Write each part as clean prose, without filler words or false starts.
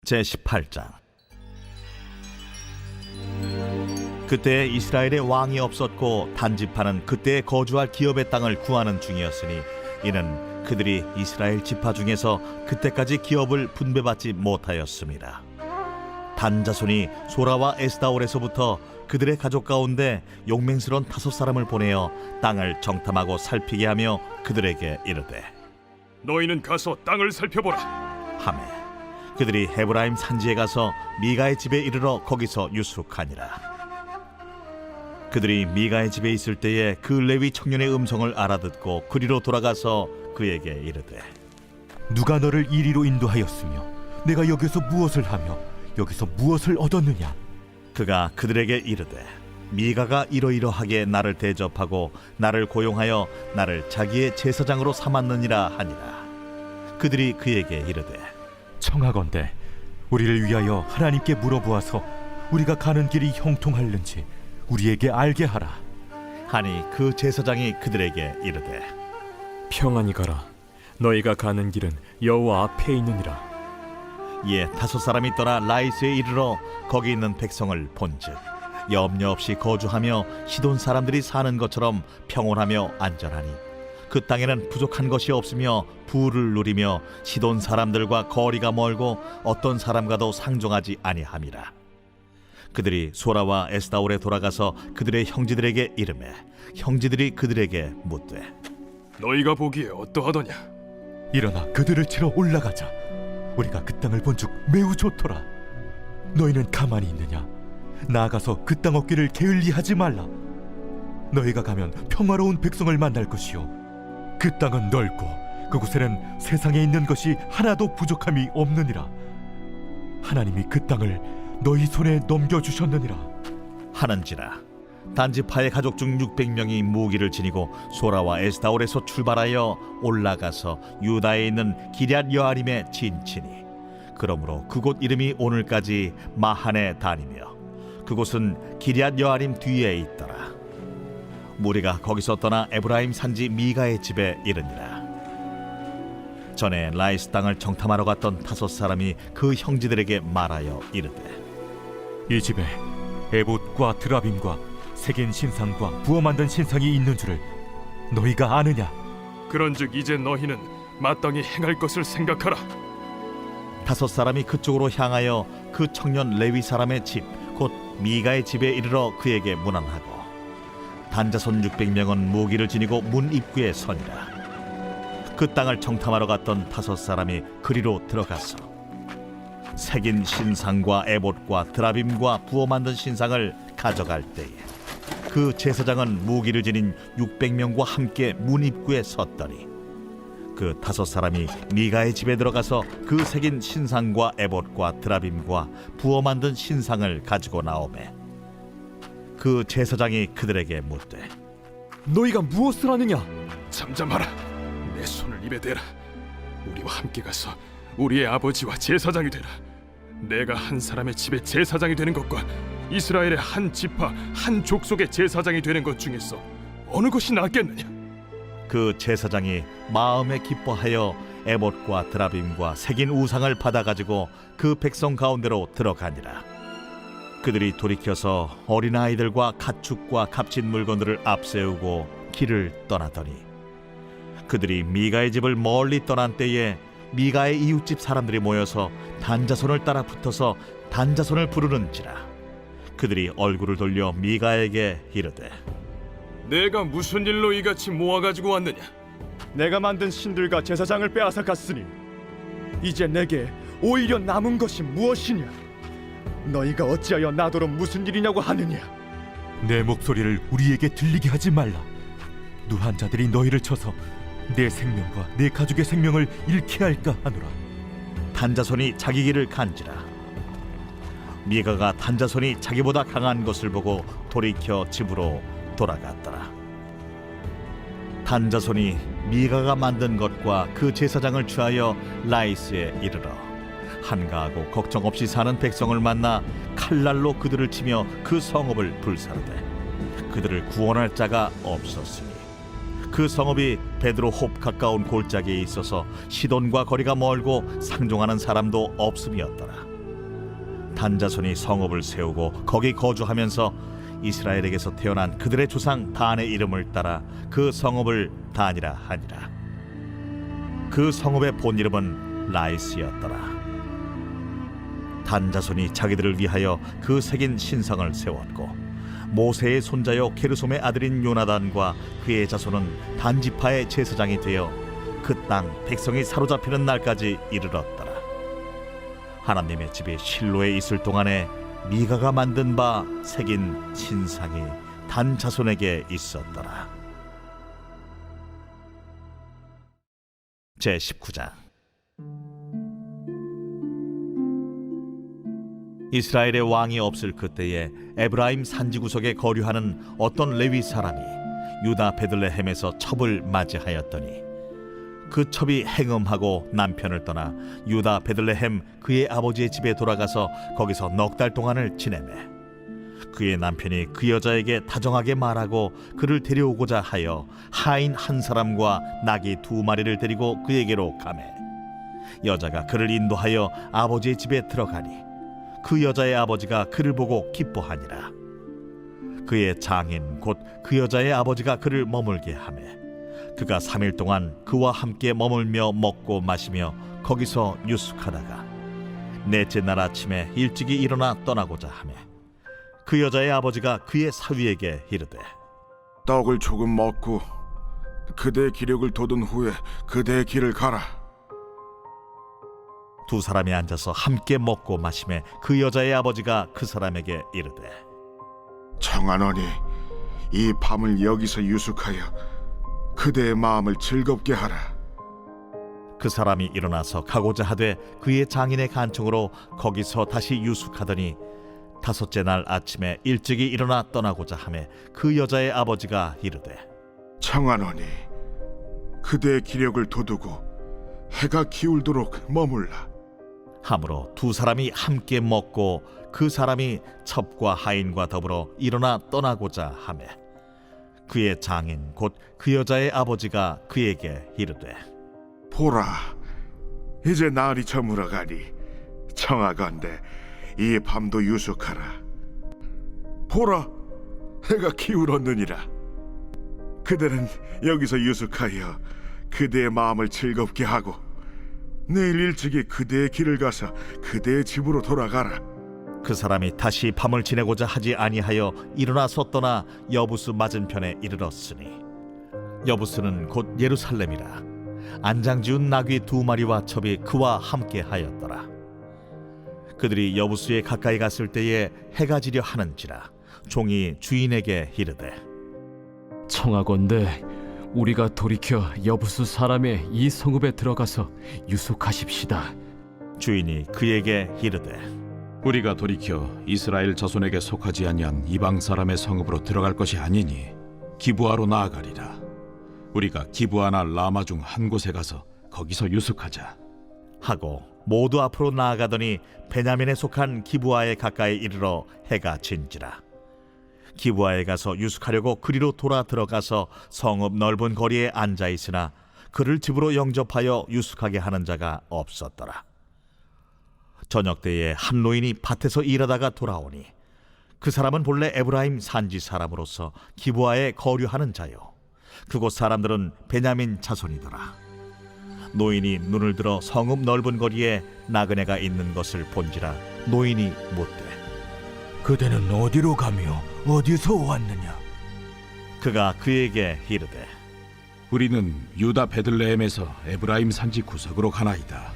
제18장. 그때 이스라엘에 왕이 없었고 단지파는 그때 거주할 기업의 땅을 구하는 중이었으니 이는 그들이 이스라엘 지파 중에서 그때까지 기업을 분배받지 못하였습니다. 단 자손이 소라와 에스다올에서부터 그들의 가족 가운데 용맹스러운 5사람을 보내어 땅을 정탐하고 살피게 하며 그들에게 이르되, 너희는 가서 땅을 살펴보라. 하매 그들이 헤브라임 산지에 가서 미가의 집에 이르러 거기서 유숙하니라. 그들이 미가의 집에 있을 때에 그 레위 청년의 음성을 알아듣고 그리로 돌아가서 그에게 이르되, 누가 너를 이리로 인도하였으며 내가 여기서 무엇을 하며 여기서 무엇을 얻었느냐? 그가 그들에게 이르되, 미가가 이러이러하게 나를 대접하고 나를 고용하여 나를 자기의 제사장으로 삼았느니라 하니라. 그들이 그에게 이르되, 청하건대 우리를 위하여 하나님께 물어보아서 우리가 가는 길이 형통할는지 우리에게 알게 하라. 하니 그 제사장이 그들에게 이르되, 평안히 가라. 너희가 가는 길은 여호와 앞에 있느니라. 이에 5사람이 떠나 라이스에 이르러 거기 있는 백성을 본즉 염려 없이 거주하며 시돈 사람들이 사는 것처럼 평온하며 안전하니 그 땅에는 부족한 것이 없으며 부를 누리며 시돈 사람들과 거리가 멀고 어떤 사람과도 상종하지 아니함이라. 그들이 소라와 에스다올에 돌아가서 그들의 형제들에게 이르매 형제들이 그들에게 묻되, 너희가 보기에 어떠하더냐? 일어나 그들을 치러 올라가자. 우리가 그 땅을 본즉 매우 좋더라. 너희는 가만히 있느냐? 나아가서 그 땅 얻기를 게을리하지 말라. 너희가 가면 평화로운 백성을 만날 것이요 그 땅은 넓고 그곳에는 세상에 있는 것이 하나도 부족함이 없느니라. 하나님이 그 땅을 너희 손에 넘겨주셨느니라 하는지라. 단지파의 가족 중 600명이 무기를 지니고 소라와 에스다올에서 출발하여 올라가서 유다에 있는 기럇 여아림에 진치니 그러므로 그곳 이름이 오늘까지 마하네 단이며 그곳은 기럇 여아림 뒤에 있더라. 무리가 거기서 떠나 에브라임 산지 미가의 집에 이르니라. 전에 라이스 땅을 정탐하러 갔던 5사람이 그 형제들에게 말하여 이르되, 이 집에 에봇과 드라빔과 새긴 신상과 부어 만든 신상이 있는 줄을 너희가 아느냐? 그런즉 이제 너희는 마땅히 행할 것을 생각하라. 5사람이 그쪽으로 향하여 그 청년 레위 사람의 집 곧 미가의 집에 이르러 그에게 문안하고 단자손 600명은 무기를 지니고 문 입구에 서니라. 그 땅을 정탐하러 갔던 5사람이 그리로 들어가서 새긴 신상과 에봇과 드라빔과 부어 만든 신상을 가져갈 때에 그 제사장은 무기를 지닌 600명과 함께 문 입구에 섰더니 그 5사람이 미가의 집에 들어가서 그 새긴 신상과 에봇과 드라빔과 부어 만든 신상을 가지고 나오매 그 제사장이 그들에게 묻되, 너희가 무엇을 하느냐? 잠잠하라. 내 손을 입에 대라. 우리와 함께 가서 우리의 아버지와 제사장이 되라. 내가 한 사람의 집에 제사장이 되는 것과 이스라엘의 한 지파 한 족속의 제사장이 되는 것 중에서 어느 것이 낫겠느냐? 그 제사장이 마음에 기뻐하여 에봇과 드라빔과 새긴 우상을 받아가지고 그 백성 가운데로 들어가니라. 그들이 돌이켜서 어린아이들과 가축과 값진 물건들을 앞세우고 길을 떠나더니 그들이 미가의 집을 멀리 떠난 때에 미가의 이웃집 사람들이 모여서 단자손을 따라 붙어서 단자손을 부르는지라. 그들이 얼굴을 돌려 미가에게 이르되, 내가 무슨 일로 이같이 모아가지고 왔느냐? 내가 만든 신들과 제사장을 빼앗아 갔으니 이제 내게 오히려 남은 것이 무엇이냐? 너희가 어찌하여 나더러 무슨 일이냐고 하느냐? 내 목소리를 우리에게 들리게 하지 말라. 누한 자들이 너희를 쳐서 내 생명과 내 가족의 생명을 잃게 할까 하노라. 단자손이 자기 길을 간지라. 미가가 단자손이 자기보다 강한 것을 보고 돌이켜 집으로 돌아갔더라. 단자손이 미가가 만든 것과 그 제사장을 취하여 라이스에 이르러 한가하고 걱정 없이 사는 백성을 만나 칼날로 그들을 치며 그 성읍을 불사르되 그들을 구원할 자가 없었으니 그 성읍이 베드로홉 가까운 골짜기에 있어서 시돈과 거리가 멀고 상종하는 사람도 없음이었더라. 단자손이 성읍을 세우고 거기 거주하면서 이스라엘에게서 태어난 그들의 조상 단의 이름을 따라 그 성읍을 단이라 하니라. 그 성읍의 본 이름은 라이스였더라. 단자손이 자기들을 위하여 그 새긴 신상을 세웠고 모세의 손자요 게르솜의 아들인 요나단과 그의 자손은 단지파의 제사장이 되어 그 땅 백성이 사로잡히는 날까지 이르렀더라. 하나님의 집이 실로에 있을 동안에 미가가 만든 바 새긴 신상이 단 자손에게 있었더라. 제19장. 이스라엘의 왕이 없을 그때에 에브라임 산지 구석에 거류하는 어떤 레위 사람이 유다 베들레헴에서 첩을 맞이하였더니 그 첩이 행음하고 남편을 떠나 유다 베들레헴 그의 아버지의 집에 돌아가서 거기서 넉 달 동안을 지내매 그의 남편이 그 여자에게 다정하게 말하고 그를 데려오고자 하여 하인 한 사람과 나귀 2마리를 데리고 그에게로 가매 여자가 그를 인도하여 아버지의 집에 들어가니 그 여자의 아버지가 그를 보고 기뻐하니라. 그의 장인 곧 그 여자의 아버지가 그를 머물게 하매 그가 3일 동안 그와 함께 머물며 먹고 마시며 거기서 유숙하다가 넷째 날 아침에 일찍이 일어나 떠나고자 하매 그 여자의 아버지가 그의 사위에게 이르되 떡을 조금 먹고 그대의 기력을 돋운 후에 그대의 길을 가라. 두 사람이 앉아서 함께 먹고 마시매 그 여자의 아버지가 그 사람에게 이르되 청하노니 이 밤을 여기서 유숙하여 그대의 마음을 즐겁게 하라. 그 사람이 일어나서 가고자 하되 그의 장인의 간청으로 거기서 다시 유숙하더니 5째 날 아침에 일찍이 일어나 떠나고자 하매 그 여자의 아버지가 이르되 청하노니 그대의 기력을 돋우고 해가 기울도록 머물라. 하므로 두 사람이 함께 먹고 그 사람이 첩과 하인과 더불어 일어나 떠나고자 하매 그의 장인 곧 그 여자의 아버지가 그에게 이르되 보라, 이제 날이 저물어가니 청하건대 이 밤도 유숙하라. 보라, 해가 기울었느니라. 그대는 여기서 유숙하여 그대의 마음을 즐겁게 하고 내일 일찍이 그대의 길을 가서 그대의 집으로 돌아가라. 그 사람이 다시 밤을 지내고자 하지 아니하여 일어나서 떠나 여부스 맞은편에 이르렀으니 여부스는 곧 예루살렘이라. 안장지운 나귀 2마리와 첩이 그와 함께 하였더라. 그들이 여부스에 가까이 갔을 때에 해가 지려 하는지라 종이 주인에게 이르되 청하건대 우리가 돌이켜 여부수 사람의 이 성읍에 들어가서 유숙하십시다. 주인이 그에게 이르되 우리가 돌이켜 이스라엘 자손에게 속하지 아니한 이방 사람의 성읍으로 들어갈 것이 아니니 기브아로 나아가리라. 우리가 기브아나 라마 중 한 곳에 가서 거기서 유숙하자 하고 모두 앞으로 나아가더니 베냐민에 속한 기브아에 가까이 이르러 해가 진지라. 기브아에 가서 유숙하려고 그리로 돌아 들어가서 성읍 넓은 거리에 앉아 있으나 그를 집으로 영접하여 유숙하게 하는 자가 없었더라. 저녁 때에 한 노인이 밭에서 일하다가 돌아오니 그 사람은 본래 에브라임 산지 사람으로서 기브아에 거류하는 자요 그곳 사람들은 베냐민 자손이더라. 노인이 눈을 들어 성읍 넓은 거리에 나그네가 있는 것을 본지라 노인이 묻되 그대는 어디로 가며 어디서 왔느냐? 그가 그에게 이르되 우리는 유다 베들레헴에서 에브라임 산지 구석으로 가나이다.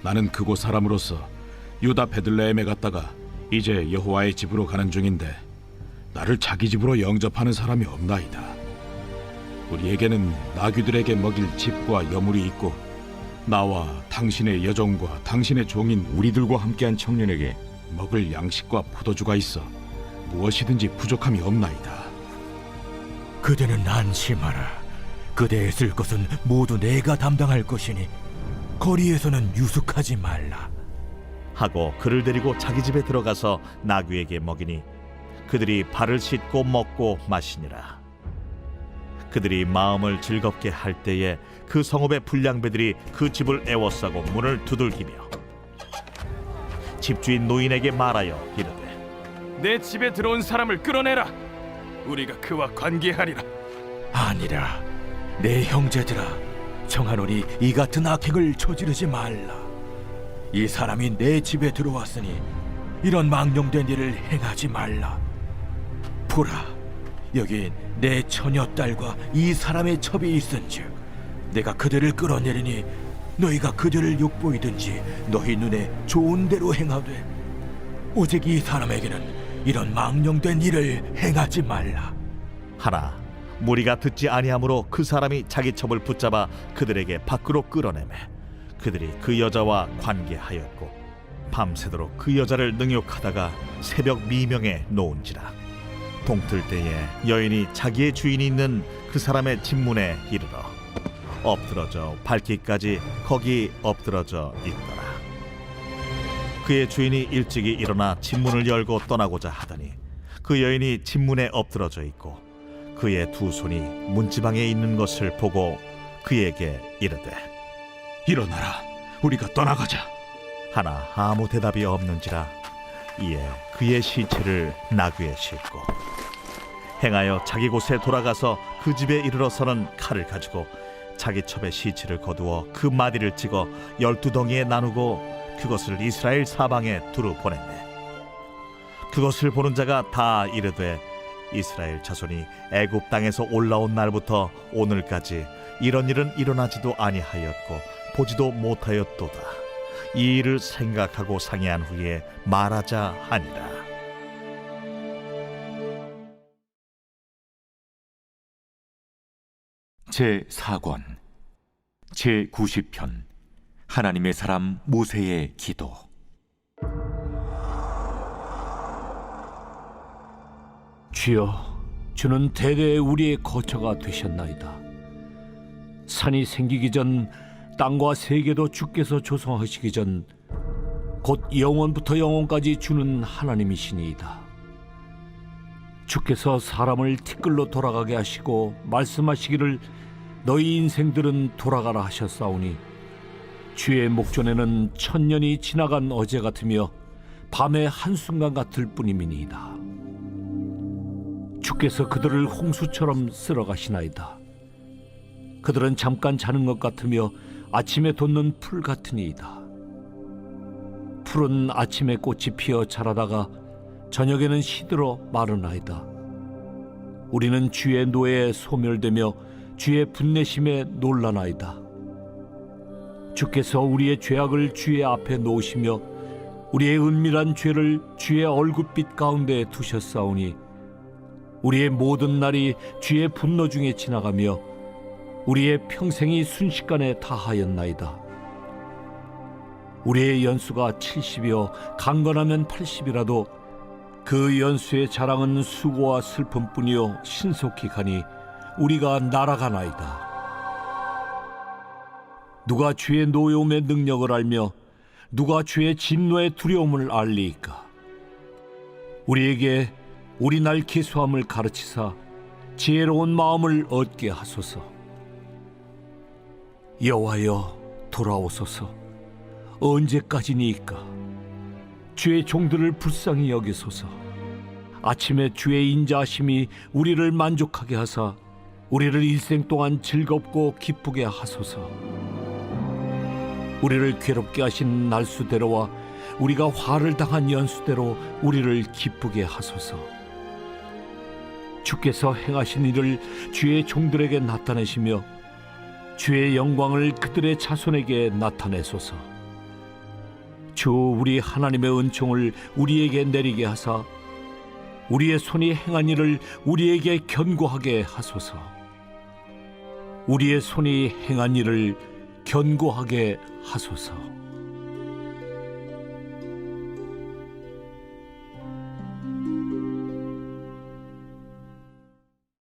나는 그곳 사람으로서 유다 베들레헴에 갔다가 이제 여호와의 집으로 가는 중인데 나를 자기 집으로 영접하는 사람이 없나이다. 우리에게는 나귀들에게 먹일 집과 여물이 있고 나와 당신의 여종과 당신의 종인 우리들과 함께한 청년에게 먹을 양식과 포도주가 있어 무엇이든지 부족함이 없나이다. 그대는 안심하라. 그대의 쓸 것은 모두 내가 담당할 것이니 거리에서는 유숙하지 말라. 하고 그를 데리고 자기 집에 들어가서 나귀에게 먹이니 그들이 발을 씻고 먹고 마시니라. 그들이 마음을 즐겁게 할 때에 그 성읍의 불량배들이 그 집을 애워싸고 문을 두들기며 집주인 노인에게 말하여 이르되 내 집에 들어온 사람을 끌어내라. 우리가 그와 관계하리라. 아니라 내 형제들아, 청하노니 이 같은 악행을 저지르지 말라. 이 사람이 내 집에 들어왔으니 이런 망령된 일을 행하지 말라. 보라, 여기 내 처녀 딸과 이 사람의 첩이 있은즉 내가 그들을 끌어내리니 너희가 그들을 욕보이든지 너희 눈에 좋은 대로 행하되 오직 이 사람에게는 이런 망령된 일을 행하지 말라. 하나 무리가 듣지 아니하므로 그 사람이 자기 첩을 붙잡아 그들에게 밖으로 끌어내매 그들이 그 여자와 관계하였고 밤새도록 그 여자를 능욕하다가 새벽 미명에 놓은지라. 동틀 때에 여인이 자기의 주인이 있는 그 사람의 집문에 이르러 엎드러져 밟기까지 거기 엎드러져 있더라. 그의 주인이 일찍이 일어나 집문을 열고 떠나고자 하더니 그 여인이 집문에 엎드러져 있고 그의 두 손이 문지방에 있는 것을 보고 그에게 이르되 일어나라, 우리가 떠나가자. 하나 아무 대답이 없는지라. 이에 그의 시체를 나귀에 싣고 행하여 자기 곳에 돌아가서 그 집에 이르러서는 칼을 가지고 자기 첩의 시체를 거두어 그 마디를 찍어 12덩이에 나누고 그것을 이스라엘 사방에 두루 보냈네. 그것을 보는 자가 다 이르되 이스라엘 자손이 애굽 땅에서 올라온 날부터 오늘까지 이런 일은 일어나지도 아니하였고 보지도 못하였도다. 이 일을 생각하고 상의한 후에 말하자 하니라. 제4권 제90편 하나님의 사람 모세의 기도. 주여, 주는 대대 우리의 거처가 되셨나이다. 산이 생기기 전 땅과 세계도 주께서 조성하시기 전 곧 영원부터 영원까지 주는 하나님이시니이다. 주께서 사람을 티끌로 돌아가게 하시고 말씀하시기를 너희 인생들은 돌아가라 하셨사오니 주의 목전에는 천년이 지나간 어제 같으며 밤의 한순간 같을 뿐임이니이다. 주께서 그들을 홍수처럼 쓸어가시나이다. 그들은 잠깐 자는 것 같으며 아침에 돋는 풀 같으니이다. 풀은 아침에 꽃이 피어 자라다가 저녁에는 시들어 마르나이다. 우리는 주의 노에 소멸되며 주의 분내심에 놀라나이다. 주께서 우리의 죄악을 주의 앞에 놓으시며 우리의 은밀한 죄를 주의 얼굴빛 가운데 두셨사오니 우리의 모든 날이 주의 분노 중에 지나가며 우리의 평생이 순식간에 다하였나이다. 우리의 연수가 70이요 강건하면 80이라도 그 연수의 자랑은 수고와 슬픔뿐이요 신속히 가니 우리가 날아가나이다. 누가 주의 노여움의 능력을 알며 누가 주의 진노의 두려움을 알리이까? 우리에게 우리 날 기수함을 가르치사 지혜로운 마음을 얻게 하소서. 여호와여, 돌아오소서. 언제까지니이까? 주의 종들을 불쌍히 여기소서. 아침에 주의 인자하심이 우리를 만족하게 하사 우리를 일생 동안 즐겁고 기쁘게 하소서. 우리를 괴롭게 하신 날수대로와 우리가 화를 당한 연수대로 우리를 기쁘게 하소서. 주께서 행하신 일을 주의 종들에게 나타내시며 주의 영광을 그들의 자손에게 나타내소서. 주 우리 하나님의 은총을 우리에게 내리게 하사 우리의 손이 행한 일을 우리에게 견고하게 하소서. 우리의 손이 행한 일을 견고하게 하소서.